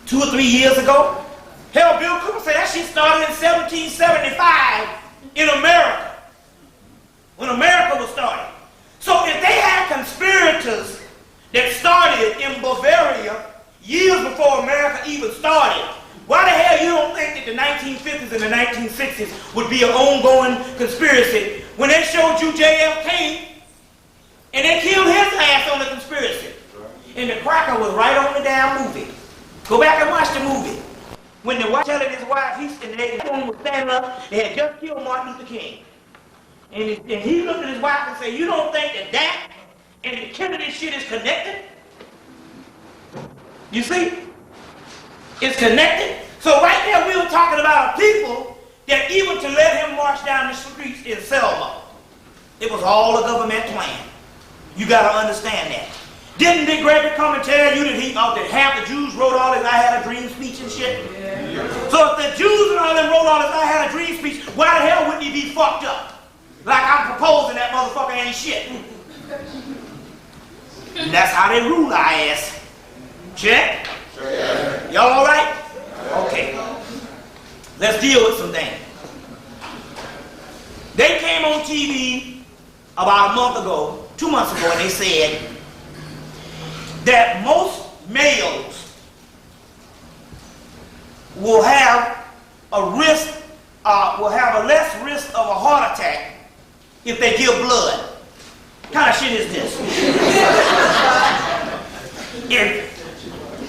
2 or 3 years ago? Hell, Bill Cooper said that shit started in 1775 in America, when America was started. So if they had conspirators that started in Bavaria years before America even started, why the hell you don't think that the 1950s and the 1960s would be an ongoing conspiracy when they showed you JFK and they killed his ass on the conspiracy? And the cracker was right on the damn movie. Go back and watch the movie. When the wife telling his wife, he was standing up, they had just killed Martin Luther King. And he looked at his wife and said, you don't think that and the Kennedy shit is connected? You see? It's connected. So right there we were talking about a people that even to let him march down the streets in Selma, it was all a government plan. You got to understand that. Didn't Dick Gregory come and tell you that half the Jews wrote all this I had a dream speech and shit? Yeah. So if the Jews and all them wrote all this I had a dream speech, why the hell wouldn't he be fucked up? Like I'm proposing that motherfucker ain't shit. And that's how they rule our ass. Check? Yeah. Y'all all right? Okay. Let's deal with some things. They came on TV about a month ago, 2 months ago, and they said that most males will have a less risk of a heart attack if they give blood. What kind of shit is this?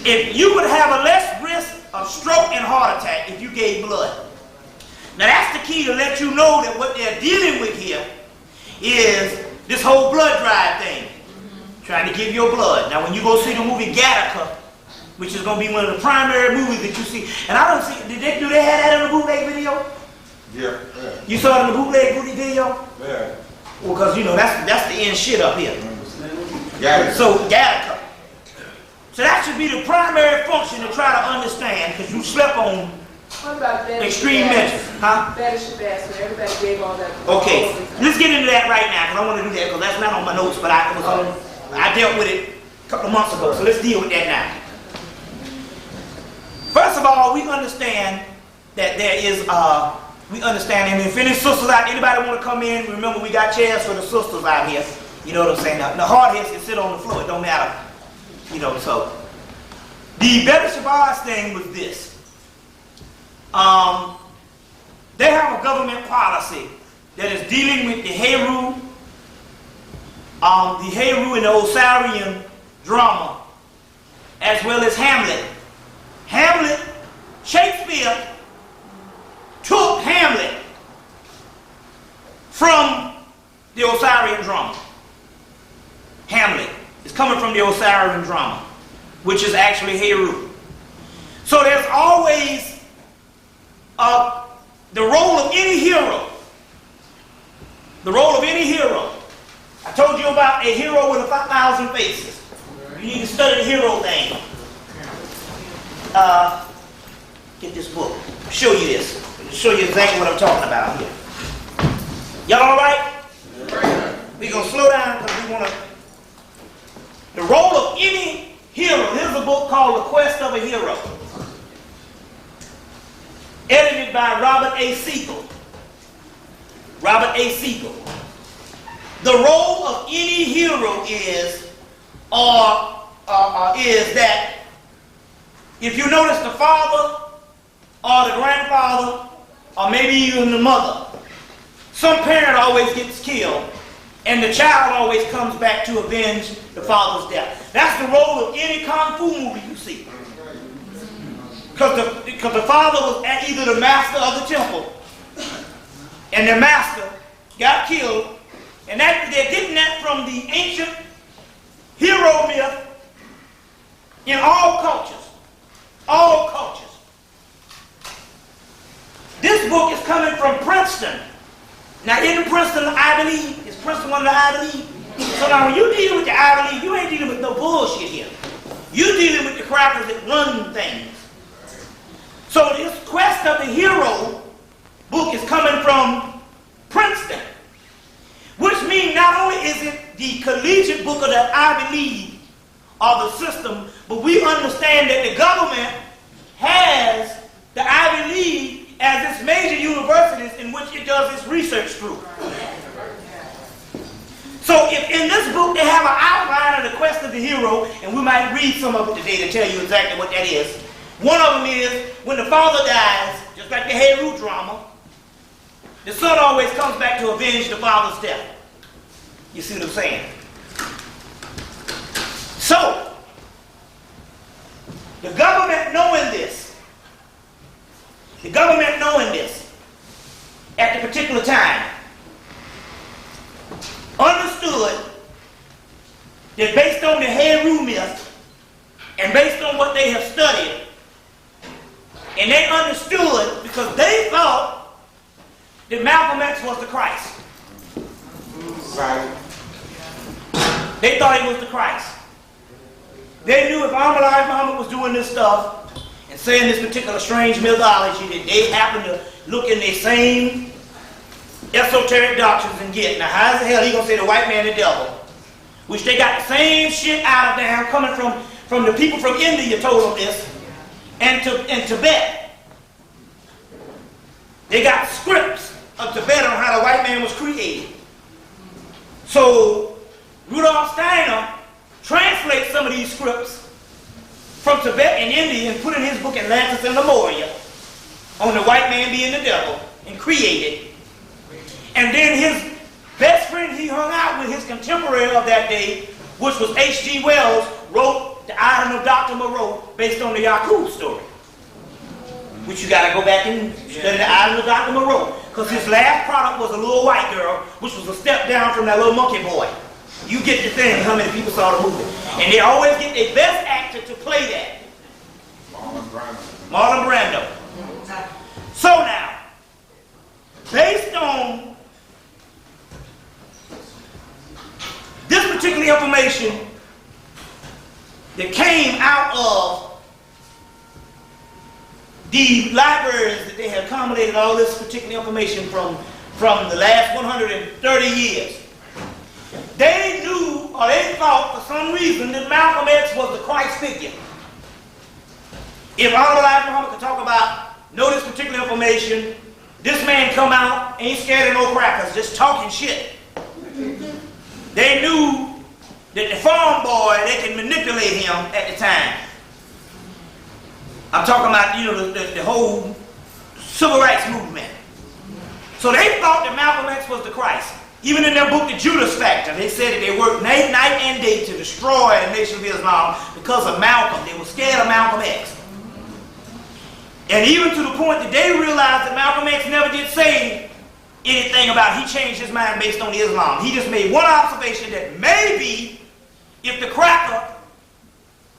If you would have a less risk of stroke and heart attack if you gave blood. Now that's the key to let you know that what they're dealing with here is this whole blood drive thing. Trying to give your blood. Now when you go see the movie Gattaca, which is going to be one of the primary movies that you see, and I don't see, do they have that in the bootleg video? Yeah. You saw it in the bootleg video? Yeah. Well, because that's the end shit up here. Gattaca. So Gattaca. So that should be the primary function to try to understand, because you slept on extreme measures. Huh? Everybody gave all that. Okay, let's get into that right now, because I want to do that, because that's not on my notes, but I dealt with it a couple of months ago, so let's deal with that now. First of all, we understand that there is, and if any sisters out, anybody want to come in, remember we got chairs for the sisters out here. You know what I'm saying? Now, the hard heads can sit on the floor. It don't matter. You know, so. The Beta Shabazz thing was this. They have a government policy that is dealing with the Heru and the Osirian drama, as well as Hamlet. Shakespeare took Hamlet from the Osirian drama. Hamlet is coming from the Osirian drama, which is actually Heru. So there's always the role of any hero. The role of any hero. I told you about a hero with 1,000 faces. You need to study the hero thing. Get this book. Show you this. Show you exactly what I'm talking about here. Y'all all right? We're going to slow down because we want to. The role of any hero. Here's a book called The Quest of a Hero. Edited by Robert A. Siegel. Robert A. Siegel. The role of any hero is that if you notice the father or the grandfather or maybe even the mother, some parent always gets killed and the child always comes back to avenge the father's death. That's the role of any kung fu movie you see. Because the father was either the master of the temple and the master got killed, and that they're getting that from the ancient hero myth in all cultures. All cultures. This book is coming from Princeton. Now, isn't Princeton the Ivy League? Is Princeton one of the Ivy League? So now, when you're dealing with the Ivy League, you ain't dealing with no bullshit here. You're dealing with the crackers that run things. So this Quest of the Hero book is coming from Princeton, which means not only is it the collegiate book of the Ivy League or the system, but we understand that the government has the Ivy League as its major universities in which it does its research through. So if in this book they have an outline of the Quest of the Hero, and we might read some of it today to tell you exactly what that is. One of them is when the father dies, just like the Heru drama, the son always comes back to avenge the father's death. You see what I'm saying? So, the government knowing this, at the particular time, understood that based on the Heru myth and based on what they have studied, and they understood because they thought that Malcolm X was the Christ. Right. They thought he was the Christ. They knew if Muhammad was doing this stuff and saying this particular strange mythology that they happened to look in their same esoteric doctrines and get. Now, how the hell he gonna say the white man the devil? Which they got the same shit out of them coming from the people from India told them this. And Tibet. They got scripts of Tibet on how the white man was created. So Rudolf Steiner translates some of these scripts from Tibet and India and put in his book Atlantis and Lemuria on the white man being the devil and created. And then his best friend he hung out with, his contemporary of that day, which was H.G. Wells, wrote The Island of Dr. Moreau based on the Yakub story. Which you got to go back and study The Island of Dr. Moreau. Because his last product was a little white girl, which was a step down from that little monkey boy. You get the thing, how many people saw the movie. And they always get their best actor to play that. Marlon Brando. So now, based on this particular information that came out of the libraries that they had accommodated all this particular information from the last 130 years, they knew or they thought for some reason that Malcolm X was the Christ figure. If Muhammad could talk about, know this particular information, this man come out, ain't scared of no crackers, just talking shit. They knew that the farm boy, they could manipulate him at the time. I'm talking about, you know, the whole civil rights movement. So they thought that Malcolm X was the Christ. Even in their book, The Judas Factor, they said that they worked night and day to destroy the Nation of Islam because of Malcolm. They were scared of Malcolm X. And even to the point that they realized that Malcolm X never did say anything about he changed his mind based on Islam. He just made one observation that maybe if the cracker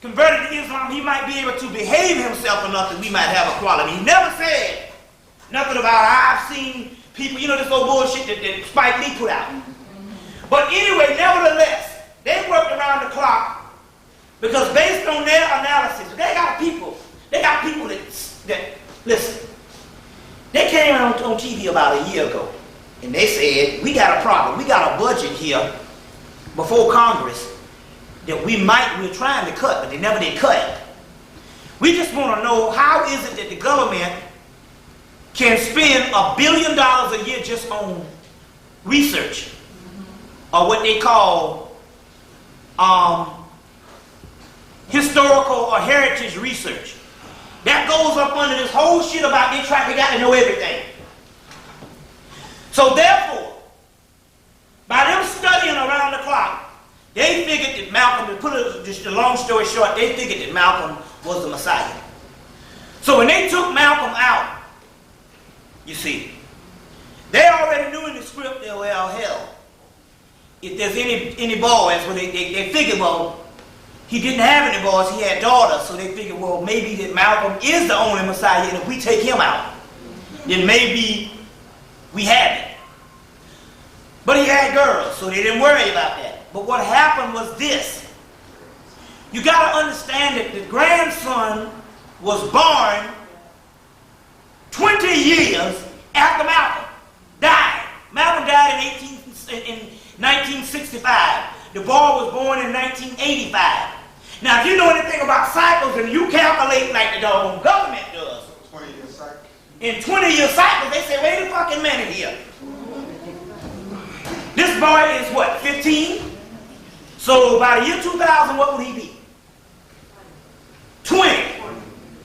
converted to Islam, he might be able to behave himself enough that we might have equality. He never said nothing about I've seen people, you know, this old bullshit that Spike Lee put out. But anyway, nevertheless, they worked around the clock because based on their analysis, they got people that listen, they came on TV about a year ago and they said, we got a problem. We got a budget here before Congress that we're trying to cut, but they never did cut it. We just want to know how is it that the government can spend $1 billion a year just on research, or what they call historical or heritage research. That goes up under this whole shit about they got to know everything. So therefore, by them studying around the clock, they figured that Malcolm, to put it just a long story short, they figured that Malcolm was the Messiah. So when they took Malcolm out, you see, they already knew in the script that, well, hell, if there's any boys, well, they figured, well, he didn't have any boys, he had daughters, so they figured, well, maybe that Malcolm is the only Messiah, and if we take him out, then maybe we have it. But he had girls, so they didn't worry about that. But what happened was this. You got to understand that the grandson was born 20 years after Malcolm died. Malcolm died in 1965. The boy was born in 1985. Now, if you know anything about cycles and you calculate like the doggone government does, 20-year cycle. in 20-year cycles, they say, wait a fucking minute here. This boy is what, 15? So by the year 2000, what would he be? 20.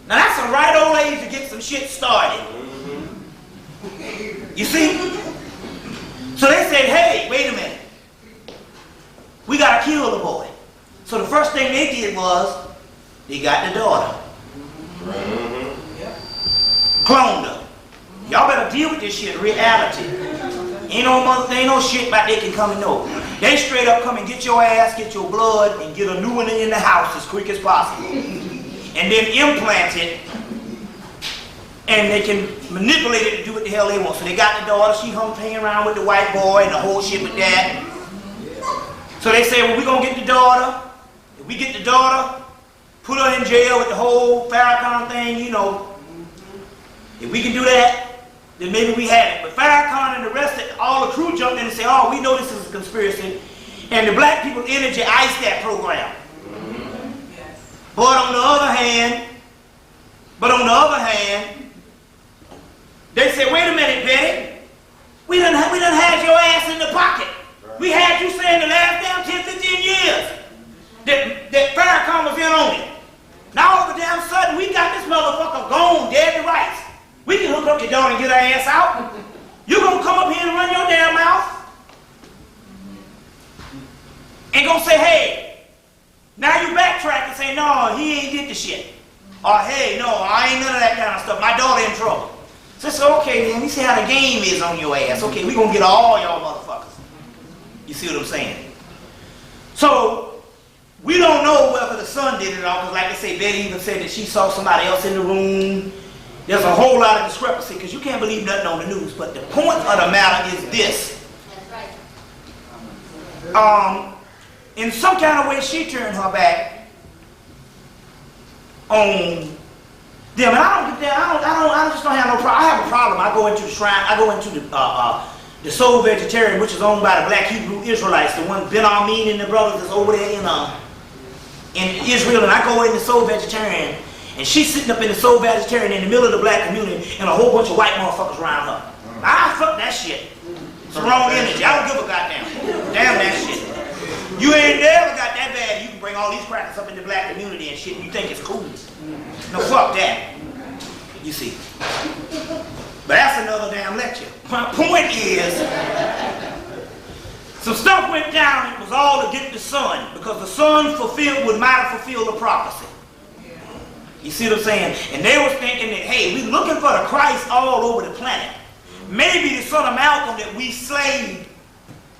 Now that's a right old age to get some shit started. You see? So they said, hey, wait a minute. We got to kill the boy. So the first thing they did was, they got the daughter. Cloned her. Y'all better deal with this shit, reality. Ain't no shit about they can come and know. They straight up come and get your ass, get your blood, and get a new one in the house as quick as possible. And then implant it, and they can manipulate it to do what the hell they want. So they got the daughter, she hanging around with the white boy and the whole shit with that. So they say, well, we're going to get the daughter. If we get the daughter, put her in jail with the whole Farrakhan thing, you know. If we can do that, then maybe we have it. But Farrakhan and the rest of all the crew jumped in and said, oh, we know this is a conspiracy. And the black people energy iced that program. But on the other hand, they said, wait a minute, Betty. We done had your ass in the pocket. We had you saying the last damn 10, 15 years that Farrakhan was in on it. Now all of a damn sudden, we got this motherfucker gone, dead to rights. We can hook up your daughter and get her ass out. You gonna come up here and run your damn mouth? And gonna say, hey, now you backtrack and say, no, he ain't did the shit. Or, hey, no, I ain't none of that kind of stuff. My daughter in trouble. So I said, okay, man, we see how the game is on your ass. Okay, we gonna get all y'all motherfuckers. You see what I'm saying? So, we don't know whether the son did it all, because like I say, Betty even said that she saw somebody else in the room. There's a whole lot of discrepancy, because you can't believe nothing on the news. But the point of the matter is this. That's right. In some kind of way, she turned her back on them. And I just don't have no problem. I have a problem. I go into the shrine, I go into the Soul Vegetarian, which is owned by the Black Hebrew Israelites, the one Ben Armin and the brothers that's over there in Israel, and I go in the Soul Vegetarian, and she's sitting up in the Soul Vegetarian in the middle of the black community, and a whole bunch of white motherfuckers around her. I fuck that shit. It's the wrong energy. I don't give a goddamn. Damn that shit. You ain't never got that bad. You can bring all these crackers up in the black community and shit and you think it's cool. No, fuck that. You see. But that's another damn lecture. My point is, some stuff went down. It was all to get the son, because the son might have fulfilled the prophecy. You see what I'm saying? And they were thinking that, hey, we're looking for the Christ all over the planet. Maybe the son of Malcolm that we slaved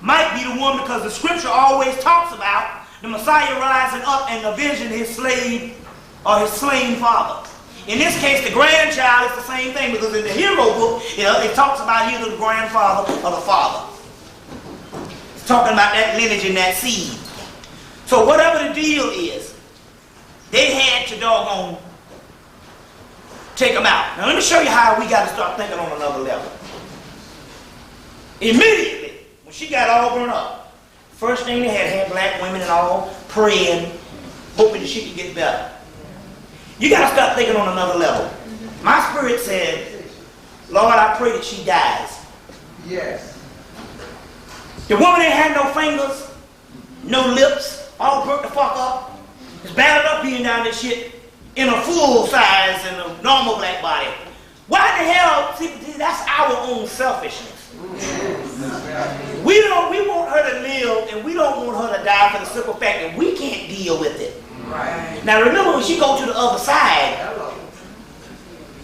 might be the one, because the scripture always talks about the Messiah rising up and avenging his slave or his slain father. In this case, the grandchild is the same thing, because in the hero book, it talks about either the grandfather or the father. It's talking about that lineage and that seed. So whatever the deal is, they had to doggone take them out. Now let me show you how we got to start thinking on another level. Immediately, when she got all grown up, first thing they had black women and all praying, hoping that she could get better. You got to start thinking on another level. My spirit said, Lord, I pray that she dies. Yes. The woman ain't had no fingers, no lips, all broke the fuck up. It's bad enough being down this shit in a full size and a normal black body. Why the hell? See, that's our own selfishness. We want her to live, and we don't want her to die for the simple fact that we can't deal with it. Right. Now remember, when she go to the other side,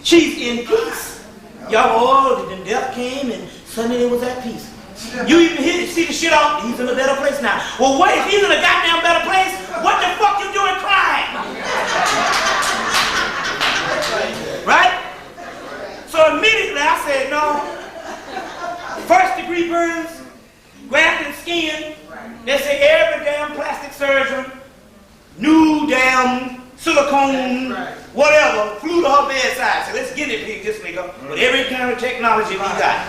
she's in peace. Y'all, then death came and suddenly it was at peace. You even see the shit off, he's in a better place now. Well, what if he's in a goddamn better place? What the fuck you doing crying? Right? So immediately I said, no. First degree burns, grafted skin. They say every damn plastic surgeon, new damn silicone, whatever, flew to her bedside. So let's get it, this nigga, with every kind of technology we got.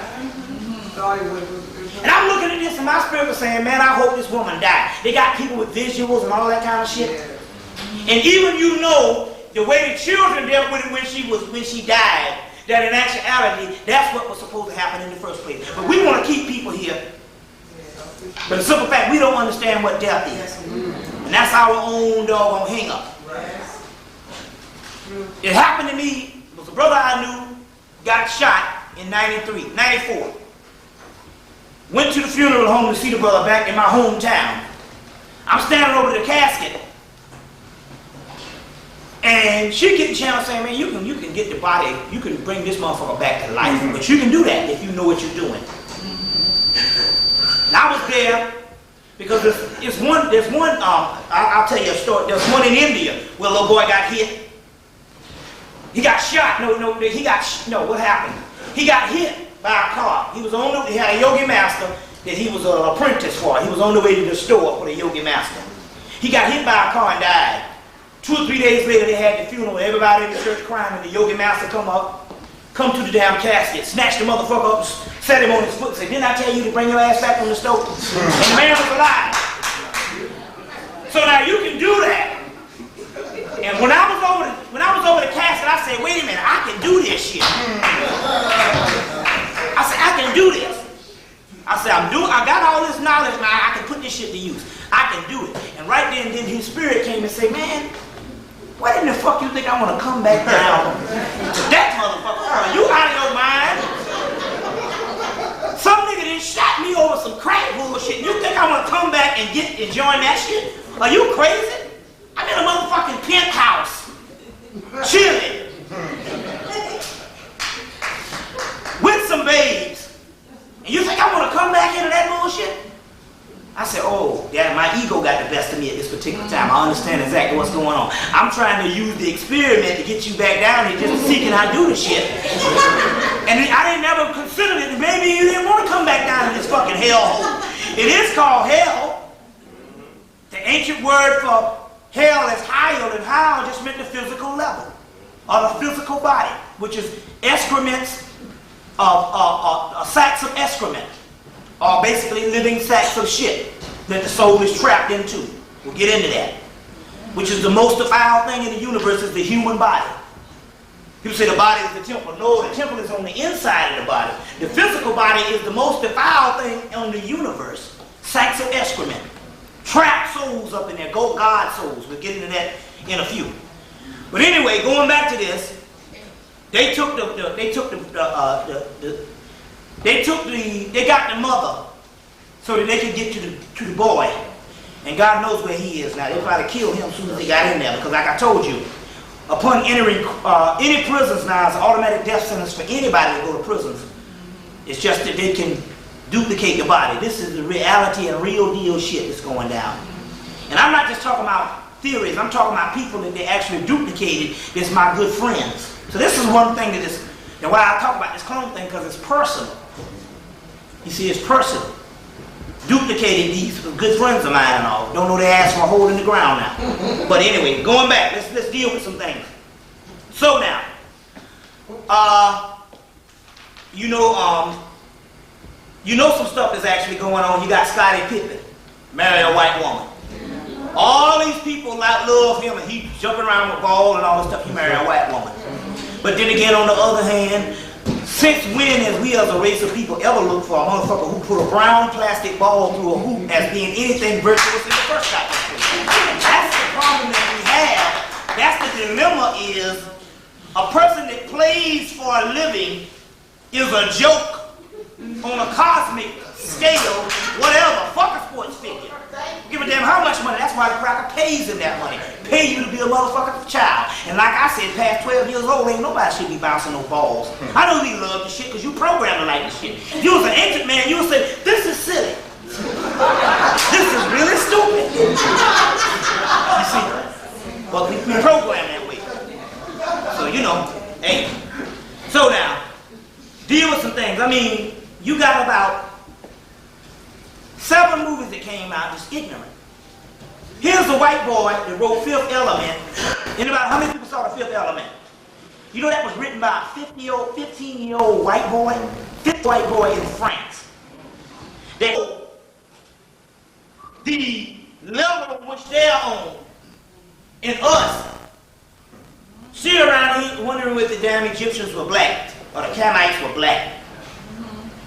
And I'm looking at this and my spirit was saying, man, I hope this woman died. They got people with visuals and all that kind of shit. And even the way the children dealt with it when she died, that in actuality, that's what was supposed to happen in the first place. But we want to keep people here. But the simple fact, we don't understand what death is. And that's our own doggone hang-up. It happened to me. It was a brother I knew, got shot in 94. Went to the funeral home to see the brother back in my hometown. I'm standing over the casket. And she getting channel saying, man, you can get the body, you can bring this motherfucker back to life. But you can do that if you know what you're doing. And I was there because there's one, I'll tell you a story. There's one in India where a little boy got hit. He got shot. What happened? He got hit by a car. He had a yogi master that he was an apprentice for. He was on the way to the store for the yogi master. He got hit by a car and died. 2 or 3 days later, they had the funeral. Everybody in the church crying, and the yogi master come to the damn casket, snatched the motherfucker up, set him on his foot, and said, didn't I tell you to bring your ass back on the stove? And the man was alive. So now you can do that. And when I was over the casket, I said, wait a minute, I can do this shit. I said, I can do this. I said, I got all this knowledge now, I can put this shit to use. I can do it. And right then his spirit came and said, man, what in the fuck you think I want to come back down to that motherfucker? Are you out of your mind? Some nigga done shot me over some crack bullshit. You think I want to come back and join that shit? Are you crazy? I'm in a motherfucking penthouse, chilling, with some babes. And you think I want to come back into that bullshit? I said, oh, yeah, my ego got the best of me at this particular time. I understand exactly what's going on. I'm trying to use the experiment to get you back down here just to see can I do the shit. And I didn't ever consider it. Maybe you didn't want to come back down in this fucking hellhole. It is called hell. The ancient word for hell is hell, and hell just meant the physical level, or the physical body, which is excrements, sacks of excrement. Or basically living sacks of shit that the soul is trapped into. We'll get into that. Which is the most defiled thing in the universe is the human body. People say the body is the temple. No, the temple is on the inside of the body. The physical body is the most defiled thing on the universe. Sacks of excrement. trap souls up in there, go God souls. We'll get into that in a few. But anyway, going back to this, they got the mother so that they could get to the boy. And God knows where he is now. They probably killed him as soon as they got in there, because like I told you, upon entering any prisons now, it's an automatic death sentence for anybody to go to prisons. It's just that they can duplicate your body. This is the reality and real deal shit that's going down. And I'm not just talking about theories. I'm talking about people that they actually duplicated. That's my good friends. So this is one thing that is, and why I talk about this clone thing, because it's personal. You see, it's personal. Duplicating these good friends of mine and all. Don't know their ass from a hole in the ground now. But anyway, going back, let's deal with some things. So now, you know some stuff is actually going on. You got Scottie Pippen, marry a white woman. All these people love him, and he's jumping around with ball and all this stuff. He married a white woman. But then again, on the other hand, since when has we as a race of people ever looked for a motherfucker who put a brown plastic ball through a hoop as being anything virtuous in the first time? That's the problem that we have. That's the dilemma, is a person that plays for a living is a joke on a cosmic scale, whatever. Fuck a sports figure. Give a damn how much money. That's why the cracker pays him that money. Pay you to be a motherfucking child. And like I said, past 12 years old, ain't nobody should be bouncing no balls. I know you love the shit because you programmed to like the shit. If you was an ancient man, you would say, this is silly. This is really stupid. You see? But we program that way. So, you know, hey. So now, deal with some things. I mean, you got about 7 movies that came out just ignorant. Here's the white boy that wrote Fifth Element. Anybody, how many people saw the Fifth Element? You know that was written by a 15-year-old white boy? Fifth white boy in France. They, the level which they're on in us. See around here wondering if the damn Egyptians were black or the Canaanites were black.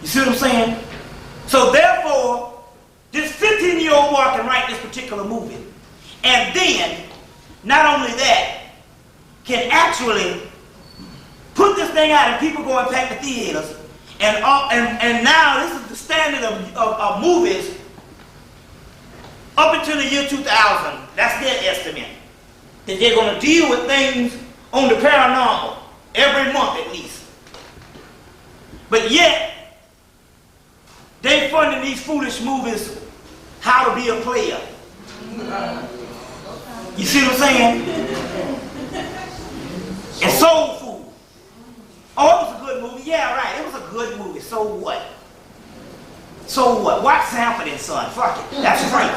You see what I'm saying? So therefore, this 15-year-old boy can write this particular movie. And then, not only that, can actually put this thing out and people go and pack the theaters. And now this is the standard of movies up until the year 2000. That's their estimate. That they're going to deal with things on the paranormal every month at least. But yet, they funding these foolish movies, How to Be a Player. You see what I'm saying? And Soul Food. Oh, it was a good movie. Yeah, right. It was a good movie. So what? So what? Watch Sanford and Son. Fuck it. That's free.